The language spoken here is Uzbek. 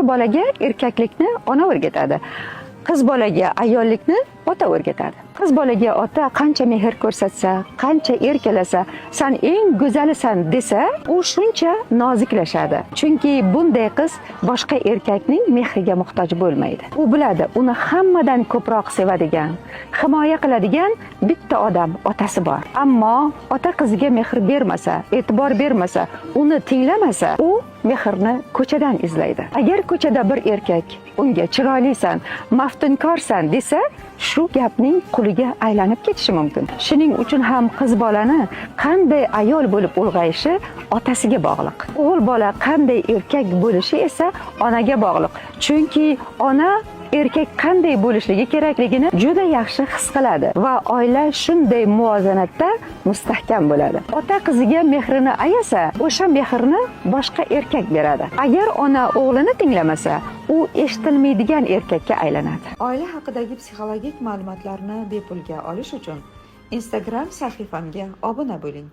bolaga erkaklikni ona o'rgatadi. Qiz bolaga ayollikni ota o'rgatadi. Qiz bolaga ota qancha mehr ko'rsatsa, qancha erkalasa, "Sen eng go'zalisan" desa, u shuncha noziklashadi. Chunki bunday qiz boshqa erkakning mehriga muhtoj bo'lmaydi. U biladi, uni hammadan ko'proq sevadigan, himoya qiladigan bitta odam otasi bor. Ammo ota qiziga mehr bermasa, e'tibor bermasa, uni tinglamasa, u mehrni ko'chadan izlaydi. Agar ko'chada bir erkak unga "Chiroylisan, maftunkorsan" desa, shu gapning quliga aylanib ketishi mumkin. Shuning uchun ham qiz bolani qanday ayol bo'lib ulg'ayishi otasiga bog'liq. O'g'il bola qanday erkak bo'lishi esa onaga bog'liq. Chunki ona erkak qanday bo'lishligi kerakligini juda yaxshi his qiladi va oila shunday muvozanatda mustahkam bo'ladi. Ota qiziga mehrini ayasa, o'sha mehrni boshqa erkak beradi. Agar ona o'g'lini tinglamasa, u eshitilmaydigan erkakka aylanadi. Oila haqidagi psixologik ma'lumotlarni bepulga olish uchun Instagram sahifamga obuna bo'ling.